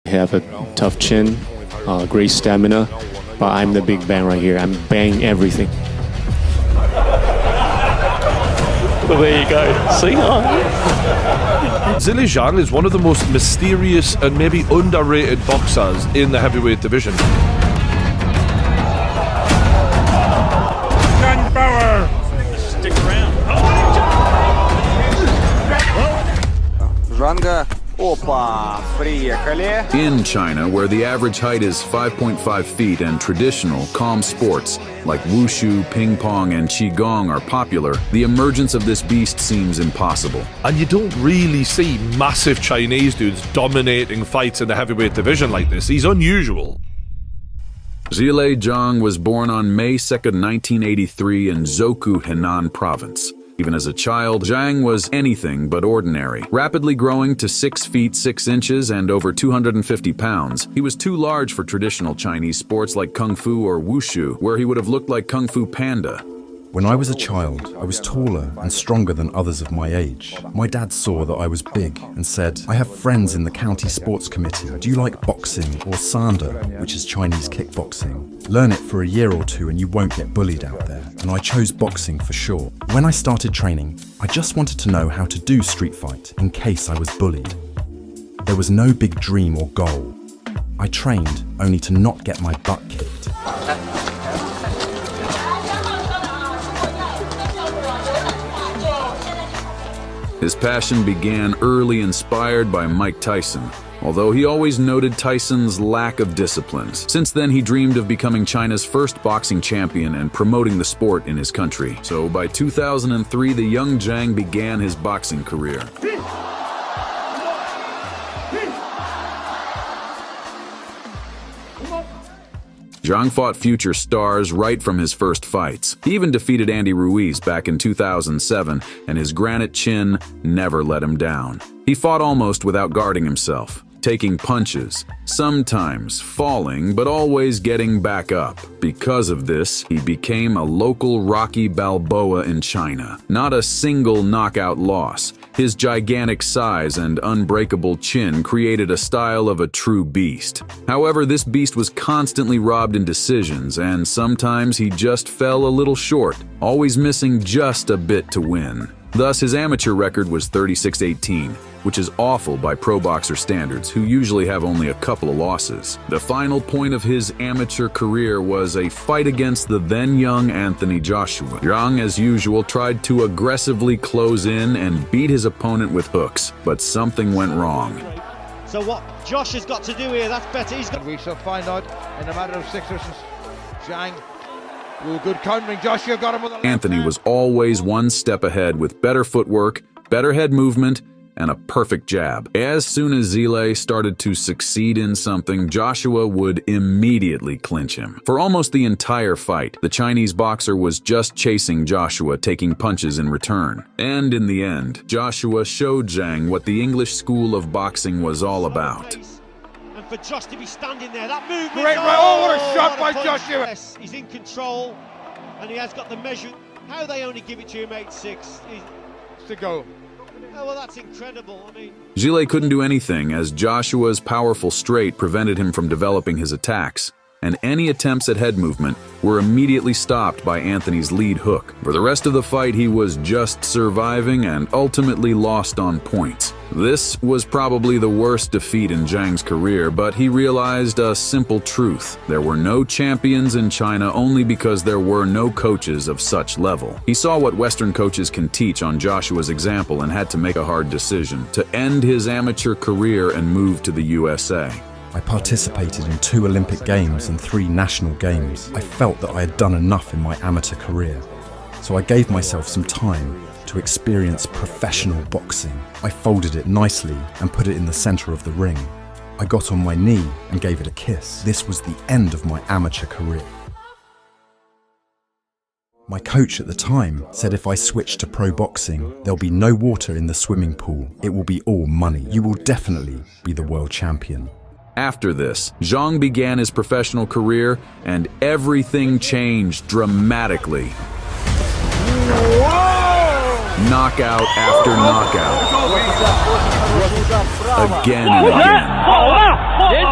have a tough chin, great stamina, but I'm the big bang right here. I'm banging everything. Well, there you go. See? Zhilei Zhang is one of the most mysterious and maybe underrated boxers in the heavyweight division. Gun power! Stick around. Zhanga. Опа, приехали. In China, where the average height is 5.5 feet and traditional, calm sports like wushu, ping pong, and qigong are popular, the emergence of this beast seems impossible. And you don't really see massive Chinese dudes dominating fights in the heavyweight division like this. He's unusual. Zhilei Zhang was born on May 2nd, 1983 in Zhoukou, Henan Province. Even as a child, Zhang was anything but ordinary. Rapidly growing to 6 feet 6 inches and over 250 pounds, he was too large for traditional Chinese sports like kung fu or wushu, where he would have looked like Kung Fu Panda. When I was a child, I was taller and stronger than others of my age. My dad saw that I was big and said, "I have friends in the county sports committee. Do you like boxing or sanda, which is Chinese kickboxing? Learn it for a year or two and you won't get bullied out there." And I chose boxing for sure. When I started training, I just wanted to know how to do street fight in case I was bullied. There was no big dream or goal. I trained only to not get my butt kicked. His passion began early, inspired by Mike Tyson, although he always noted Tyson's lack of discipline. Since then, he dreamed of becoming China's first boxing champion and promoting the sport in his country. So by 2003, the young Zhang began his boxing career. Zhang fought future stars right from his first fights. He even defeated Andy Ruiz back in 2007, and his granite chin never let him down. He fought almost without guarding himself, taking punches, sometimes falling, but always getting back up. Because of this, he became a local Rocky Balboa in China. Not a single knockout loss. His gigantic size and unbreakable chin created a style of a true beast. However, this beast was constantly robbed in decisions, and sometimes he just fell a little short, always missing just a bit to win. Thus, his amateur record was 36-18, which is awful by pro boxer standards, who usually have only a couple of losses. The final point of his amateur career was a fight against the then-young Anthony Joshua. Zhang, as usual, tried to aggressively close in and beat his opponent with hooks, but something went wrong. So what Josh has got to do here, that's better. We shall find out in a matter of 6 or 7. Zhang. Ooh, good countering. Joshua got him with a left Anthony hand. was always one step ahead with better footwork, better head movement, and a perfect jab. As soon as Zhilei started to succeed in something, Joshua would immediately clinch him. For almost the entire fight, the Chinese boxer was just chasing Joshua, taking punches in return. And in the end, Joshua showed Zhang what the English school of boxing was all about. And for Josh to be standing there, that movement. Great right. Oh, what a shot by Joshua. Yes, he's in control, and he has got the measure. How they only give it to him 8-6 to go. Oh, well, that's incredible. I mean, Zhilei couldn't do anything as Joshua's powerful straight prevented him from developing his attacks, and any attempts at head movement were immediately stopped by Anthony's lead hook. For the rest of the fight, he was just surviving and ultimately lost on points. This was probably the worst defeat in Zhang's career, but he realized a simple truth. There were no champions in China only because there were no coaches of such level. He saw what Western coaches can teach on Joshua's example and had to make a hard decision to end his amateur career and move to the USA. I participated in 2 Olympic Games and 3 national games. I felt that I had done enough in my amateur career, so I gave myself some time to experience professional boxing. I folded it nicely and put it in the center of the ring. I got on my knee and gave it a kiss. This was the end of my amateur career. My coach at the time said if I switched to pro boxing, there'll be no water in the swimming pool. It will be all money. You will definitely be the world champion. After this, Zhang began his professional career, and everything changed dramatically. Knockout after knockout. Again and again.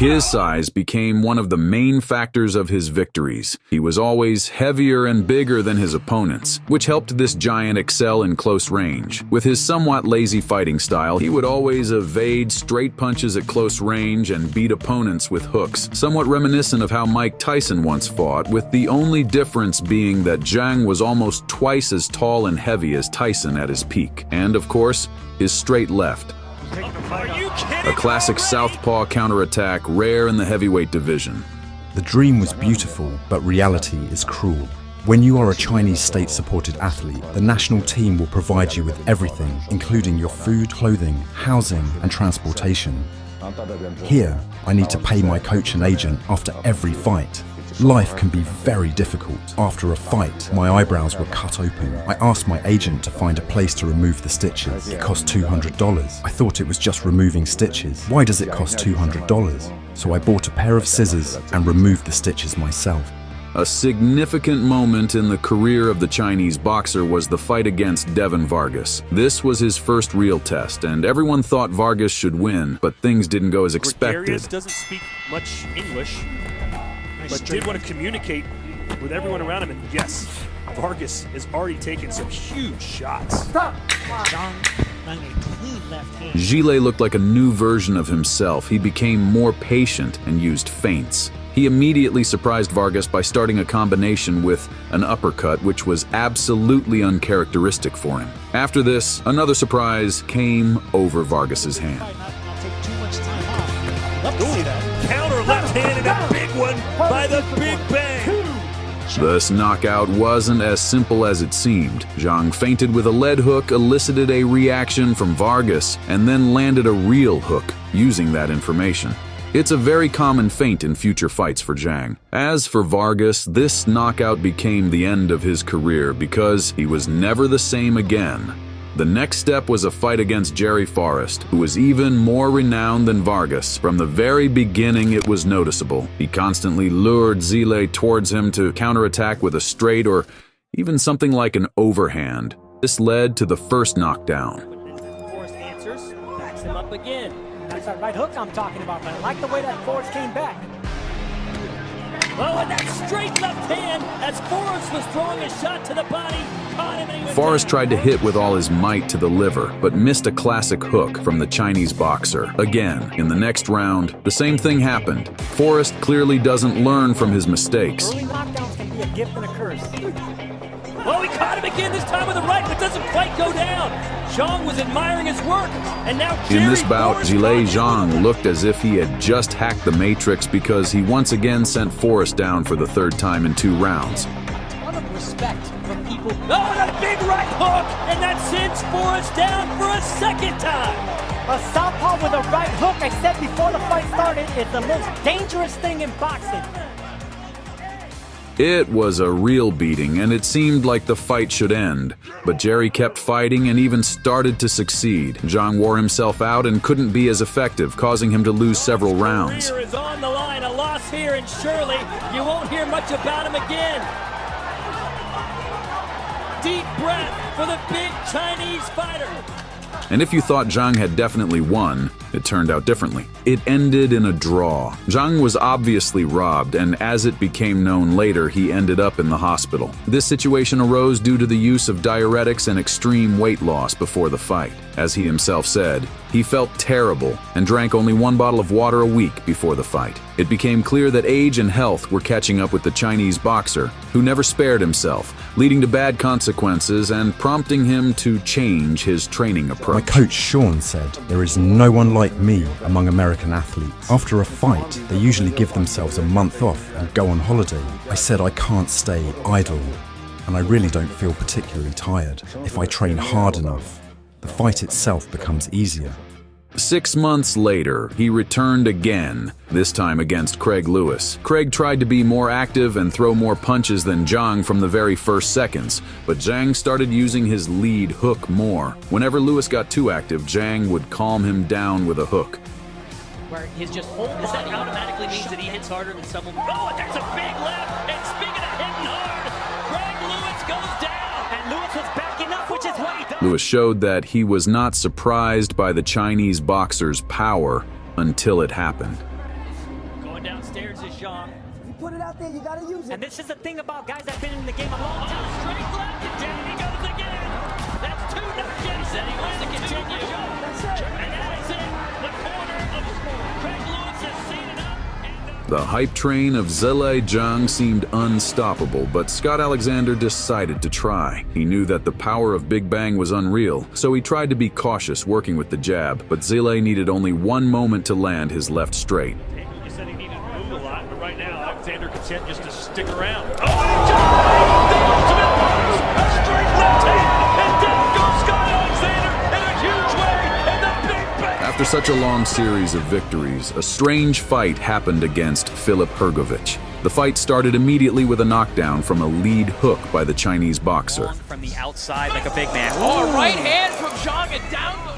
His size became one of the main factors of his victories. He was always heavier and bigger than his opponents, which helped this giant excel in close range. With his somewhat lazy fighting style, he would always evade straight punches at close range and beat opponents with hooks, somewhat reminiscent of how Mike Tyson once fought, with the only difference being that Zhang was almost twice as tall and heavy as Tyson at his peak. And, of course, his straight left. A classic southpaw counterattack, rare in the heavyweight division. The dream was beautiful, but reality is cruel. When you are a Chinese state-supported athlete, the national team will provide you with everything, including your food, clothing, housing, and transportation. Here, I need to pay my coach and agent after every fight. Life can be very difficult. After a fight, my eyebrows were cut open. I asked my agent to find a place to remove the stitches. It cost $200. I thought it was just removing stitches. Why does it cost $200? So I bought a pair of scissors and removed the stitches myself. A significant moment in the career of the Chinese boxer was the fight against Devin Vargas. This was his first real test, and everyone thought Vargas should win, but things didn't go as expected. Gregarious doesn't speak much English, but did want to communicate with everyone around him, and yes, Vargas has already taken some huge shots. Zhilei looked like a new version of himself. He became more patient and used feints. He immediately surprised Vargas by starting a combination with an uppercut, which was absolutely uncharacteristic for him. After this, another surprise came over Vargas's hand. Counter left hand and a big one by the Big Bang. This knockout wasn't as simple as it seemed. Zhang feinted with a lead hook, elicited a reaction from Vargas, and then landed a real hook using that information. It's a very common feint in future fights for Zhang. As for Vargas, this knockout became the end of his career because he was never the same again. The next step was a fight against Jerry Forrest, who was even more renowned than Vargas. From the very beginning, it was noticeable. He constantly lured Zhilei towards him to counterattack with a straight or even something like an overhand. This led to the first knockdown. Forrest answers, backs him up again. That's that right hook I'm talking about, but I like the way that Forrest came back. Oh, and that straight left hand as Forrest was throwing a shot to the body. Caught him and he was Forrest down. tried to hit with all his might to the liver, but missed a classic hook from the Chinese boxer. Again, in the next round, the same thing happened. Forrest clearly doesn't learn from his mistakes. Early knockdowns can be a gift and a curse. Oh, he caught him again, this time with the right, but doesn't quite go down. Zhang was admiring his work, and now In this Jerry bout, Forrest Zhilei caught him. Zhang looked as if he had just hacked the Matrix because he once again sent Forrest down for the third time in 2 rounds. A lot of respect from people. Oh, and a big right hook, and that sends Forrest down for a second time. A southpaw with a right hook, I said before the fight started, is the most dangerous thing in boxing. It was a real beating, and it seemed like the fight should end. But Jerry kept fighting and even started to succeed. Zhang wore himself out and couldn't be as effective, causing him to lose several rounds. Career is on the line, a loss here, and surely you won't hear much about him again. Deep breath for the big Chinese fighter. And if you thought Zhang had definitely won, it turned out differently. It ended in a draw. Zhang was obviously robbed, and as it became known later, he ended up in the hospital. This situation arose due to the use of diuretics and extreme weight loss before the fight. As he himself said, he felt terrible and drank only 1 bottle of water a week before the fight. It became clear that age and health were catching up with the Chinese boxer, who never spared himself, leading to bad consequences and prompting him to change his training My approach. coach Sean said, "There is no one like me among American athletes. After a fight, they usually give themselves a month off and go on holiday. I said I can't stay idle, and I really don't feel particularly tired. If I train hard enough, the fight itself becomes easier." 6 months later, he returned again, this time against Craig Lewis. Craig tried to be more active and throw more punches than Zhang from the very first seconds, but Zhang started using his lead hook more. Whenever Lewis got too active, Zhang would calm him down with a hook. Where he's just holding. Does that automatically means that he hits harder than someone? Oh, and that's a big left! And speaking of hitting hard, Craig Lewis goes down! And Lewis was backing up, which is what he does. Lewis showed that he was not surprised by the Chinese boxer's power until it happened. Downstairs is Zhang. You put it out there, you gotta use it. And this is the thing about guys that've been in the game a long time. Straight left, and down he goes again. That's two knockouts. Said he wants to continue. That's it. And that is it. The corner of Craig Lewis has seen it up. The hype train of Zhilei Zhang seemed unstoppable, but Scott Alexander decided to try. He knew that the power of Big Bang was unreal, so he tried to be cautious working with the jab, but Zhilei needed only one moment to land his left straight. You said he needed to move a lot, but right now Alexander content just to stick around. Oh, the ultimate punch! A straight left hand, and down goes Scott Alexander in a huge way, and the Big Bang. After such a long series of victories, a strange fight happened against Filip Hrgović. The fight started immediately with a knockdown from a lead hook by the Chinese boxer. From the outside like a big man. Oh, right hand from Zhang and down goes.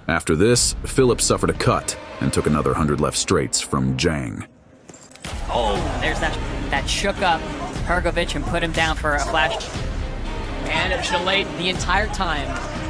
After this, Filip suffered a cut and took another 100 left straights from Zhang. Oh, there's that shook up Hrgović and put him down for a flash. And Zhilei, the entire time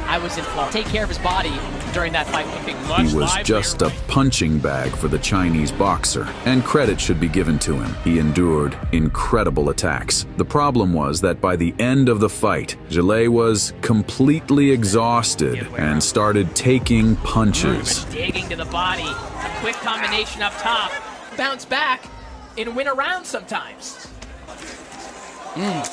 I was in floor. Take care of his body during that fight. He was just a punching bag for the Chinese boxer, and credit should be given to him. He endured incredible attacks. The problem was that by the end of the fight, Zhilei was completely exhausted and started taking punches. Digging to the body. A quick combination up top. Bounce back and win a round sometimes.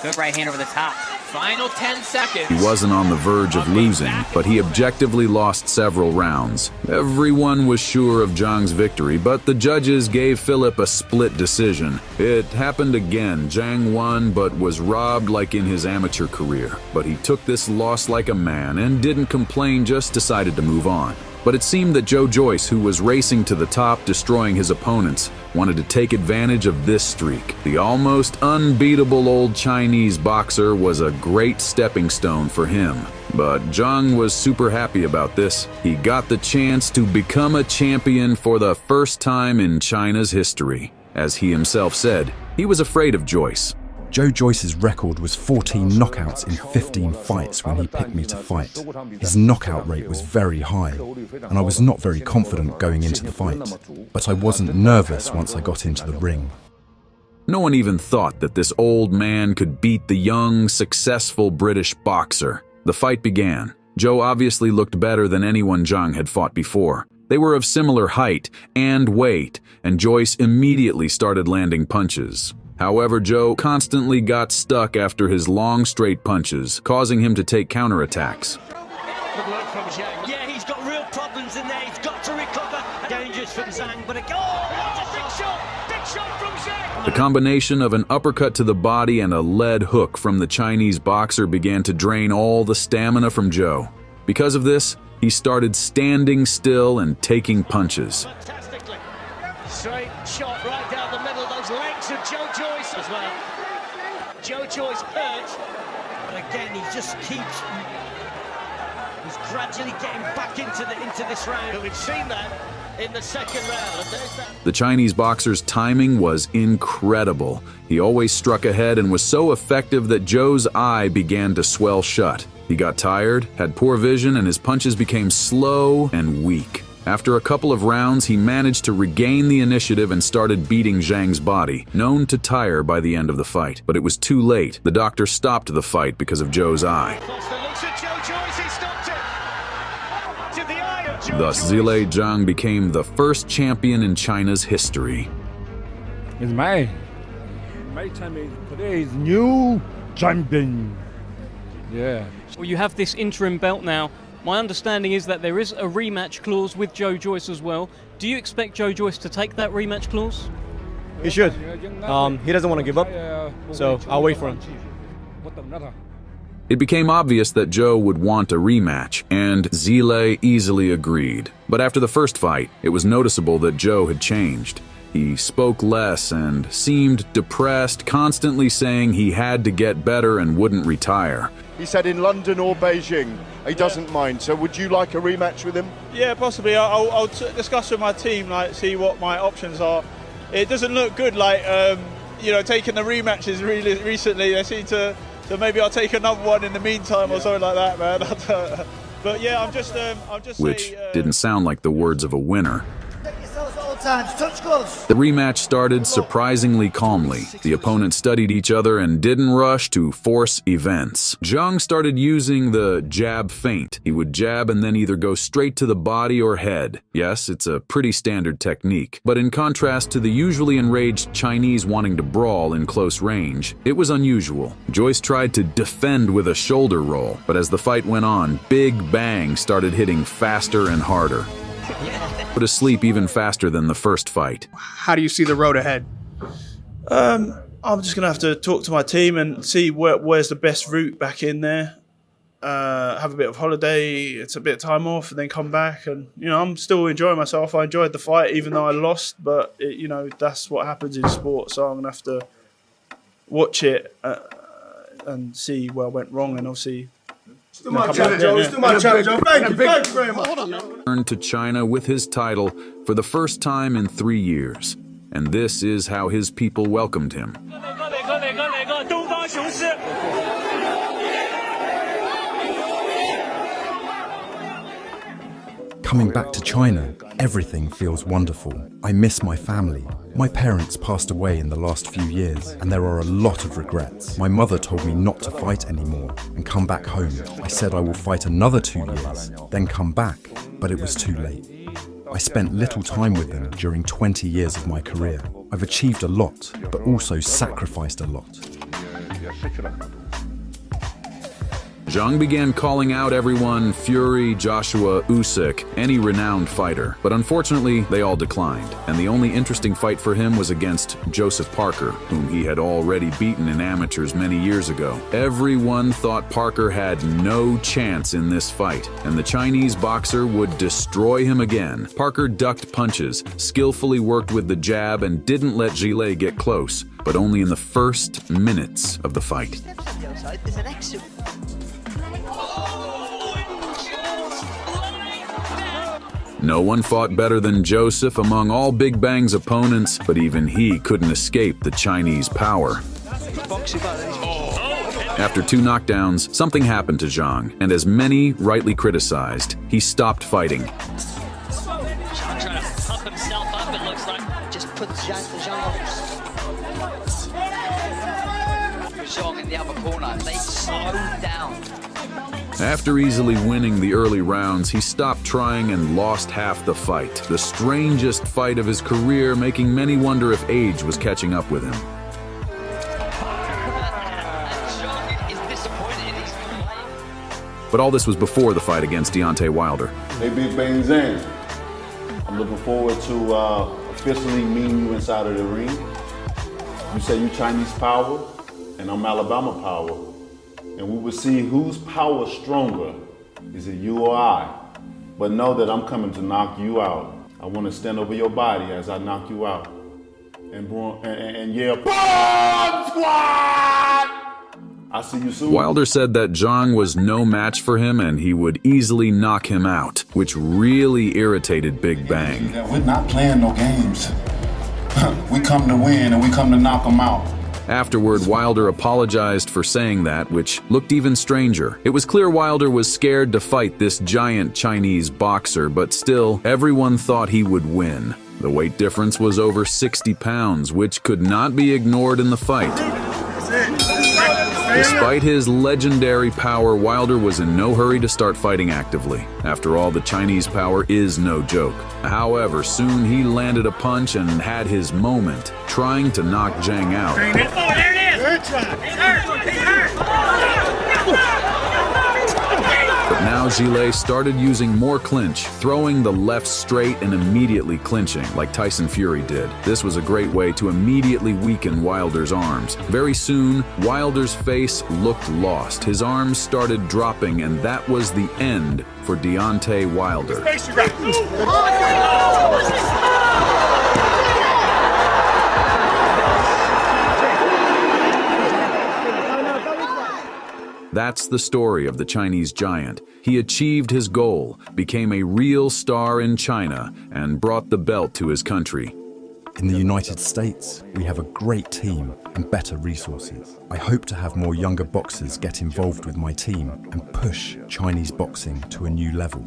Good right hand over the top. Final 10 seconds. He wasn't on the verge of losing, but he objectively lost several rounds. Everyone was sure of Zhang's victory, but the judges gave Filip a split decision. It happened again. Zhang won, but was robbed like in his amateur career. But he took this loss like a man and didn't complain, just decided to move on. But it seemed that Joe Joyce, who was racing to the top, destroying his opponents, wanted to take advantage of this streak. The almost unbeatable old Chinese boxer was a great stepping stone for him. But Zhang was super happy about this. He got the chance to become a champion for the first time in China's history. As he himself said, he was afraid of Joyce. Joe Joyce's record was 14 knockouts in 15 fights when he picked me to fight. His knockout rate was very high, and I was not very confident going into the fight. But I wasn't nervous once I got into the ring. No one even thought that this old man could beat the young, successful British boxer. The fight began. Joe obviously looked better than anyone Zhang had fought before. They were of similar height and weight, and Joyce immediately started landing punches. However, Joe constantly got stuck after his long straight punches, causing him to take counterattacks. Good work from Zhang. Yeah, he's got real problems in there. He's got to recover. Dangerous from Zhang, but what a big shot! Big shot from Zhang! The combination of an uppercut to the body and a lead hook from the Chinese boxer began to drain all the stamina from Joe. Because of this, he started standing still and taking punches. Fantastically. Straight shot right down the middle. Those legs of Joe Joyce as well. Joe Joyce hurt, but again he just keeps. He's gradually getting back into this round. And we've seen that in the second round. And there's that. The Chinese boxer's timing was incredible. He always struck ahead and was so effective that Joe's eye began to swell shut. He got tired, had poor vision, and his punches became slow and weak. After a couple of rounds, he managed to regain the initiative and started beating Zhang's body, known to tire by the end of the fight. But it was too late. The doctor stopped the fight because of Joe's eye. Thus, Zhilei Zhang became the first champion in China's history. It's my time is today is new champion. Yeah. Well, you have this interim belt now. My understanding is that there is a rematch clause with Joe Joyce as well. Do you expect Joe Joyce to take that rematch clause? He should. He doesn't want to give up, so I'll wait for him. It became obvious that Joe would want a rematch, and Zhilei easily agreed. But after the first fight, it was noticeable that Joe had changed. He spoke less and seemed depressed, constantly saying he had to get better and wouldn't retire. He said in London or Beijing, he doesn't mind. So would you like a rematch with him? Yeah, possibly. I'll discuss with my team, see what my options are. It doesn't look good, taking the rematches really recently. I seem to maybe I'll take another one in the meantime or something like that, man. But yeah, I'm just Which didn't sound like the words of a winner. Get yourselves all The rematch started surprisingly calmly. The opponents studied each other and didn't rush to force events. Zhang started using the jab feint. He would jab and then either go straight to the body or head. Yes, it's a pretty standard technique. But in contrast to the usually enraged Chinese wanting to brawl in close range, it was unusual. Joyce tried to defend with a shoulder roll, but as the fight went on, Big Bang started hitting faster and harder. Put to sleep even faster than the first fight. How do you see the road ahead? I'm just going to have to talk to my team and see where's the best route back in there. Have a bit of holiday, it's a bit of time off, and then come back. And, I'm still enjoying myself. I enjoyed the fight, even though I lost. But, that's what happens in sport. So I'm going to have to watch it and see where I went wrong. And obviously... Turned to China with his title for the first time in 3 years. And this is how his people welcomed him. Coming back to China, everything feels wonderful. I miss my family. My parents passed away in the last few years, and there are a lot of regrets. My mother told me not to fight anymore and come back home. I said I will fight another 2 years, then come back, but it was too late. I spent little time with them during 20 years of my career. I've achieved a lot, but also sacrificed a lot. Zhang began calling out everyone Fury, Joshua, Usyk, any renowned fighter. But unfortunately, they all declined. And the only interesting fight for him was against Joseph Parker, whom he had already beaten in amateurs many years ago. Everyone thought Parker had no chance in this fight, and the Chinese boxer would destroy him again. Parker ducked punches, skillfully worked with the jab, and didn't let Zhilei get close, but only in the first minutes of the fight. No one fought better than Joseph among all Big Bang's opponents, but even he couldn't escape the Chinese power. After 2 knockdowns, something happened to Zhang, and as many rightly criticized, he stopped fighting. Zhang trying to pump himself up, it looks like. Just put Zhang in the other corner. They slowed down. After easily winning the early rounds, he stopped trying and lost half the fight. The strangest fight of his career, making many wonder if age was catching up with him. But all this was before the fight against Deontay Wilder. Hey, Big Bang Zhang. I'm looking forward to officially meeting you inside of the ring. You say you Chinese power, and I'm Alabama power. And we will see whose power is stronger. Is it you or I? But know that I'm coming to knock you out. I want to stand over your body as I knock you out. And yell, Bomb Squad! I'll see you soon. Wilder said that Zhang was no match for him and he would easily knock him out, which really irritated Big Bang. We're not playing no games. We come to win and we come to knock them out. Afterward, Wilder apologized for saying that, which looked even stranger. It was clear Wilder was scared to fight this giant Chinese boxer, but still, everyone thought he would win. The weight difference was over 60 pounds, which could not be ignored in the fight. Despite his legendary power, Wilder was in no hurry to start fighting actively. After all, the Chinese power is no joke. However, soon he landed a punch and had his moment, trying to knock Zhang out. Oh, there it is! He's hurt! But now Zhilei started using more clinch, throwing the left straight and immediately clinching, like Tyson Fury did. This was a great way to immediately weaken Wilder's arms. Very soon, Wilder's face looked lost. His arms started dropping, and that was the end for Deontay Wilder. That's the story of the Chinese giant. He achieved his goal, became a real star in China, and brought the belt to his country. In the United States, we have a great team and better resources. I hope to have more younger boxers get involved with my team and push Chinese boxing to a new level.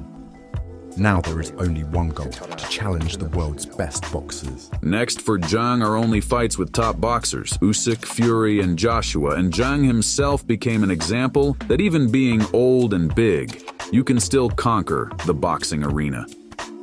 Now there is only one goal, to challenge the world's best boxers. Next for Zhang are only fights with top boxers, Usyk, Fury, and Joshua, and Zhang himself became an example that even being old and big, you can still conquer the boxing arena.